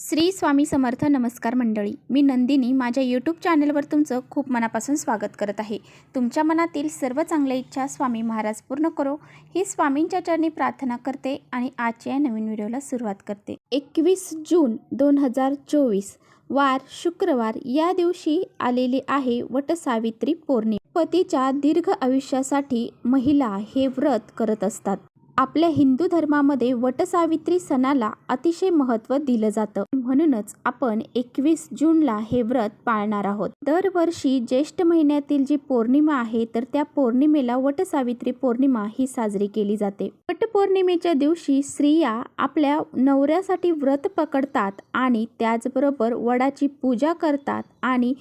श्री स्वामी समर्थ. नमस्कार मंडळी, मी नंदिनी माझ्या यूट्यूब चॅनलवर तुमचं खूप मनापासून स्वागत करत आहे. तुमच्या मनातील सर्व चांगल्या इच्छा स्वामी महाराज पूर्ण करो ही स्वामींच्या चरणी प्रार्थना करते आणि आजच्या नवीन व्हिडिओला सुरुवात करते. 21 जून 2024 वार शुक्रवार या दिवशी आलेली आहे वटसावित्री पौर्णिमा. पतीच्या दीर्घ आयुष्यासाठी महिला हे व्रत करत असतात. आपल्या हिंदू धर्मामध्ये वटसावित्री सणाला अतिशय महत्त्व दिलं जातं. म्हणूनच आपण 21 जूनला हे व्रत पाळणार आहोत. दरवर्षी ज्येष्ठ महिन्यातील जी पौर्णिमा आहे तर त्या पौर्णिमेला वटसावित्री पौर्णिमा ही साजरी केली जाते. वटपौर्णिमेच्या दिवशी स्त्रिया आपल्या नवऱ्यासाठी व्रत पकडतात आणि त्याचबरोबर वडाची पूजा करतात आणि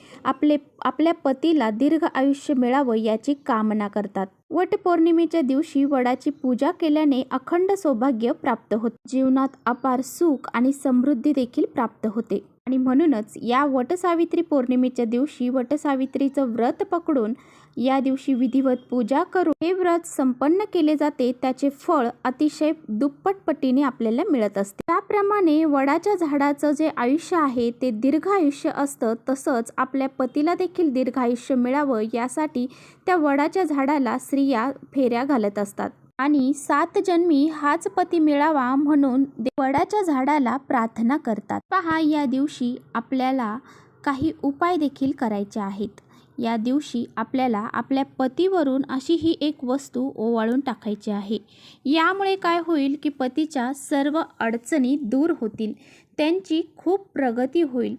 आपल्या पतीला दीर्घ आयुष्य मिळावं याची कामना करतात. वटपौर्णिमेच्या दिवशी वडाची पूजा केल्याने अखंड सौभाग्य प्राप्त होते. जीवनात अपार सुख आणि समृद्धी देखील प्राप्त होते आणि म्हणूनच या वटसावित्री पौर्णिमेच्या दिवशी वटसावित्रीचं व्रत पकडून या दिवशी विधिवत पूजा करून हे व्रत संपन्न केले जाते. त्याचे फळ अतिशय दुप्पट पटीने आपल्याला मिळत असते. त्याप्रमाणे वडाच्या झाडाचं जे आयुष्य आहे ते दीर्घ आयुष्य असतं. तसंच आपल्या पतीला देखील दीर्घ आयुष्य मिळावं यासाठी त्या वडाच्या झाडाला स्त्रिया फेऱ्या घालत असतात आणि 7 जन्मी हाच पती मिळावा म्हणून वडाच्या झाडाला प्रार्थना करतात. पहा, या दिवशी आपल्याला काही उपाय देखील करायचे आहेत. या दिवशी आपल्याला आपल्या पतीवरून अशी ही एक वस्तू ओवाळून टाकायची आहे. यामुळे काय होईल की पतीच्या सर्व अडचणी दूर होतील, त्यांची खूप प्रगती होईल.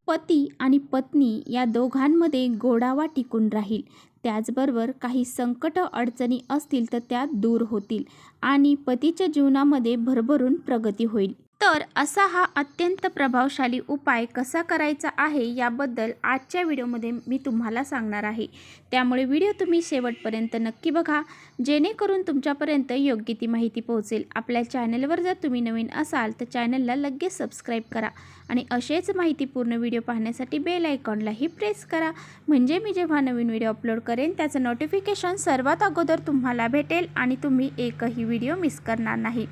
पती आणि पत्नी या दोघांमध्ये गोडावा टिकून राहील. त्याचबरोबर काही संकट अडचणी असतील तर त्या दूर होतील आणि पतीच्या जीवनामध्ये भरभरून प्रगती होईल. तर असा हा अत्यंत प्रभावशाली उपाय कसा करायचा आहे याबद्दल आजच्या व्हिडिओमध्ये मी तुम्हाला सांगणार आहे. त्यामुळे व्हिडिओ तुम्ही शेवटपर्यंत नक्की बघा, जेणेकरून तुमच्यापर्यंत योग्य ती माहिती पोहोचेल. आपल्या चॅनलवर जर तुम्ही नवीन असाल तर चॅनलला लगेच सबस्क्राईब करा आणि असेच माहितीपूर्ण व्हिडिओ पाहण्यासाठी बेल आयकॉनलाही प्रेस करा. म्हणजे मी जेव्हा नवीन व्हिडिओ अपलोड करेन त्याचं नोटिफिकेशन सर्वात अगोदर तुम्हाला भेटेल आणि तुम्ही एकही व्हिडिओ मिस करणार नाही.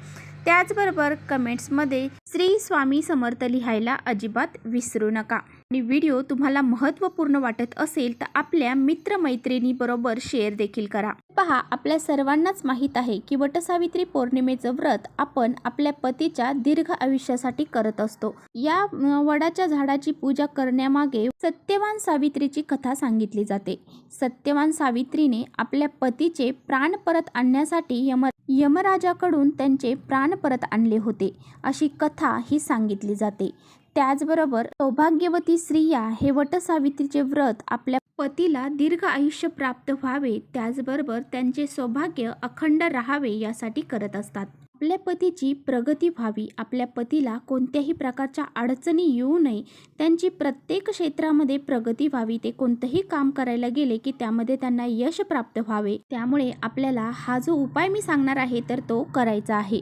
त्याचबरोबर कमेंट्समध्ये श्री स्वामी समर्थ लिहायला अजिबात विसरू नका. आणि व्हिडिओ तुम्हाला महत्त्वपूर्ण वाटत असेल तर आपल्या मित्रमैत्रिणीबरोबर शेअर देखील करा. पहा, आपल्या सर्वांनाच माहीत आहे की वटसावित्री पौर्णिमेचं व्रत आपण आपल्या पतीच्या दीर्घ आयुष्यासाठी करत असतो. या वडाच्या झाडाची पूजा करण्यामागे सत्यवान सावित्रीची कथा सांगितली जाते. सत्यवान सावित्रीने आपल्या पतीचे प्राण परत आणण्यासाठी यमराजाकडून त्यांचे प्राण परत आणले होते, अशी कथा ही सांगितली जाते. त्याचबरोबर सौभाग्यवती स्त्रिया हे वटसावित्रीचे व्रत आपल्या पतीला दीर्घ आयुष्य प्राप्त व्हावे, त्याचबरोबर त्यांचे सौभाग्य अखंड राहावे यासाठी करत असतात. आपल्या पतीची प्रगती व्हावी, आपल्या पतीला कोणत्याही प्रकारच्या अडचणी येऊ नये, त्यांची प्रत्येक क्षेत्रामध्ये प्रगती व्हावी, ते कोणतंही काम करायला गेले की त्यामध्ये त्यांना यश प्राप्त व्हावे. त्यामुळे आपल्याला हा जो उपाय मी सांगणार आहे तर तो करायचा आहे.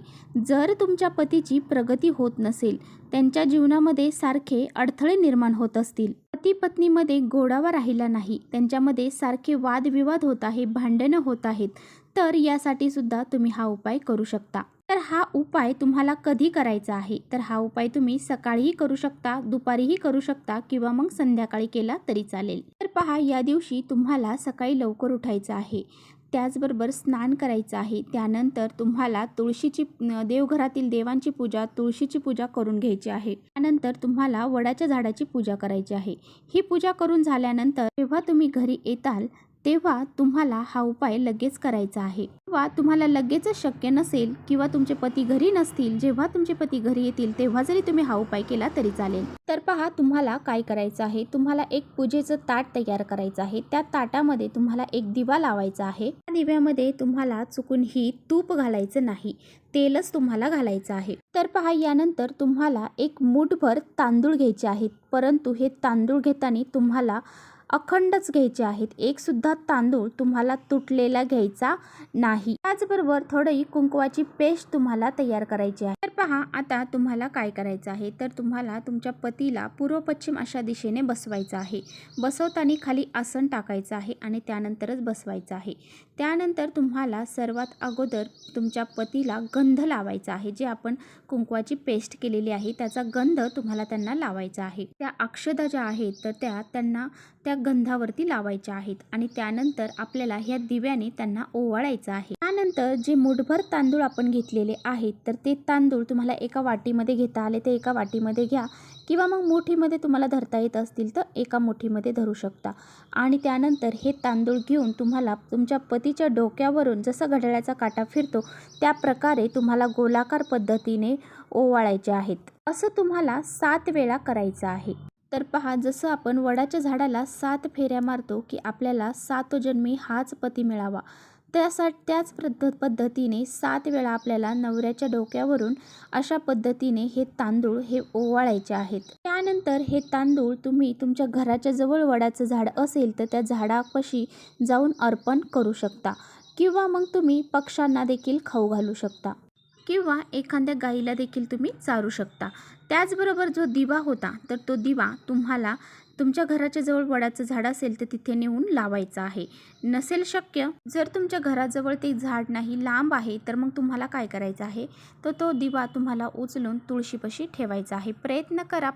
जर तुमच्या पतीची प्रगती होत नसेल, त्यांच्या जीवनामध्ये सारखे अडथळे निर्माण होत असतील, पती पत्नीमध्ये गोडावा राहिला नाही, त्यांच्यामध्ये सारखे वादविवाद होत आहे, भांडणं होत आहेत, तर यासाठी सुद्धा तुम्ही हा उपाय करू शकता. तर हा उपाय तुम्हाला कधी करायचा आहे तर हा उपाय तुम्ही सकाळीही करू शकता, दुपारीही करू शकता किंवा मग संध्याकाळी केला तरी चालेल. तर पहा, या दिवशी तुम्हाला सकाळी लवकर उठायचं आहे, त्याचबरोबर स्नान करायचं आहे. त्यानंतर तुम्हाला तुळशीची देवघरातील देवांची पूजा, तुळशीची पूजा करून घ्यायची आहे. त्यानंतर तुम्हाला वडाच्या झाडाची पूजा करायची आहे. ही पूजा करून झाल्यानंतर जेव्हा तुम्ही घरी येताल तेव्हा तुम्हाला हा उपाय लगेच करायचा आहे. किंवा तुम्हाला लगेच शक्य नसेल किंवा तुमचे पती घरी नसतील, जेव्हा तुमचे पती घरी येतील तेव्हा जरी तुम्ही हा उपाय केला तरी चालेल. तर पहा, तुम्हाला काय करायचं आहे, तुम्हाला एक पूजेचं ताट तयार करायचं आहे. त्या ताटामध्ये तुम्हाला एक दिवा लावायचा आहे. त्या दिव्यामध्ये तुम्हाला चुकूनही तूप घालायचं नाही, तेलच तुम्हाला घालायचं आहे. तर पहा, यानंतर तुम्हाला एक मूठभर तांदूळ घ्यायचे आहेत, परंतु हे तांदूळ घेताना तुम्हाला अखंडच घ्यायचे आहेत. एक सुद्धा तांदूळ तुम्हाला तुटलेला घ्यायचा नाही. त्याचबरोबर थोडी कुंकवाची पेस्ट तुम्हाला तयार करायची आहे. तर पहा आता तुम्हाला काय करायचं आहे, तर तुम्हाला तुमच्या पतीला पूर्व पश्चिम अशा दिशेने बसवायचं आहे. बसवताना खाली आसन टाकायचं आहे आणि त्यानंतरच बसवायचं आहे. त्यानंतर तुम्हाला सर्वात अगोदर तुमच्या पतीला गंध लावायचा आहे. जे आपण कुंकवाची पेस्ट केलेली आहे त्याचा गंध तुम्हाला त्यांना लावायचा आहे. त्या अक्षता ज्या आहेत तर त्यांना त्या गंधावरती लावायच्या आहेत आणि त्यानंतर आपल्याला ह्या दिव्याने त्यांना ओवाळायचं आहे. त्यानंतर जे मुठभर तांदूळ आपण घेतलेले आहेत तर ते तांदूळ तुम्हाला एका वाटीमध्ये घेता आले ते एका वाटीमध्ये घ्या किंवा मग मुठीमध्ये तुम्हाला धरता येत असतील तर एका मुठीमध्ये धरू शकता. आणि त्यानंतर हे तांदूळ घेऊन तुम्हाला तुमच्या पतीच्या डोक्यावरून जसं घड्याळाचा काटा फिरतो त्या प्रकारे तुम्हाला गोलाकार पद्धतीने ओवाळायचे आहेत. असं तुम्हाला 7 वेळा करायचं आहे. तर पहा, जसं आपण वडाच्या झाडाला 7 फेऱ्या मारतो की आपल्याला 7 जन्मी हाच पती मिळावा, त्याच पद्धतीने 7 वेळा आपल्याला नवऱ्याच्या डोक्यावरून अशा पद्धतीने हे तांदूळ हे ओवाळायचे आहेत. त्यानंतर हे तांदूळ तुम्ही तुमच्या घराच्या जवळ वडाचं झाड असेल तर त्या झाडापाशी जाऊन अर्पण करू शकता किंवा मग तुम्ही पक्ष्यांना देखील खाऊ घालू शकता किंवा एखाद्या गाईला देखील तुम्ही चारू शकता. त्याचबरोबर जो दिवा होता तर तो दिवा तुम्हाला तुमच्या घराच्या जवळ वडाचं झाड असेल तर तिथे नेऊन लावायचं आहे. नसेल शक्य, जर तुमच्या घराजवळ ते झाड नाही, लांब आहे, तर मग तुम्हाला काय करायचं आहे, तर तो दिवा तुम्हाला उचलून तुळशीपाशी ठेवायचा आहे. प्रयत्न करा,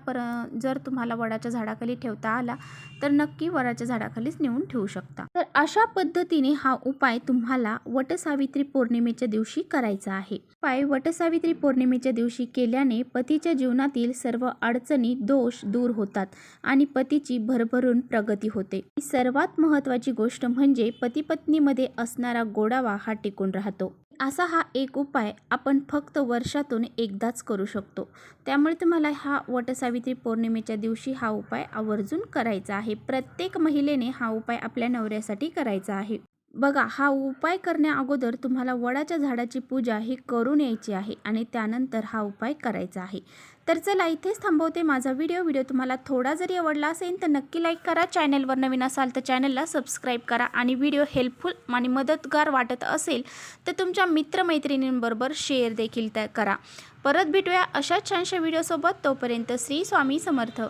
जर तुम्हाला वडाच्या झाडाखाली ठेवता आला तर नक्की वडाच्या झाडाखालीच नेऊन ठेवू शकता. तर अशा पद्धतीने हा उपाय तुम्हाला वटसावित्री पौर्णिमेच्या दिवशी करायचा आहे. उपाय वटसावित्री पौर्णिमेच्या दिवशी केल्याने पतीच्या जीवनातील सर्व अडचणी, दोष दूर होतात आणि पतीची भरभरून प्रगती होते. सर्वात महत्त्वाची गोष्ट म्हणजे पती पत्नीमध्ये असणारा गोडावा हा टिकून राहतो. असा हा एक उपाय आपण फक्त वर्षातून एकदाच करू शकतो. त्यामुळे तुम्हाला हा वटसावित्री पौर्णिमेच्या दिवशी हा उपाय आवर्जून करायचा आहे. प्रत्येक महिलेने हा उपाय आपल्या नवऱ्यासाठी करायचा आहे. बघा, हा उपाय करण्या अगोदर तुम्हाला वडाच्या झाडाची पूजा ही करून यायची आहे आणि त्यानंतर हा उपाय करायचा आहे. तर चला, इथेच थांबवते माझा व्हिडिओ तुम्हाला थोडा जरी आवडला असेल तर नक्की लाईक करा. चॅनलवर नवीन असाल तर चॅनलला सबस्क्राईब करा आणि व्हिडिओ हेल्पफुल आणि मदतगार वाटत असेल तर तुमच्या मित्रमैत्रिणींबरोबर शेअर देखील करा. परत भेटूया अशाच छानशा व्हिडिओसोबत. तोपर्यंत श्री स्वामी समर्थ.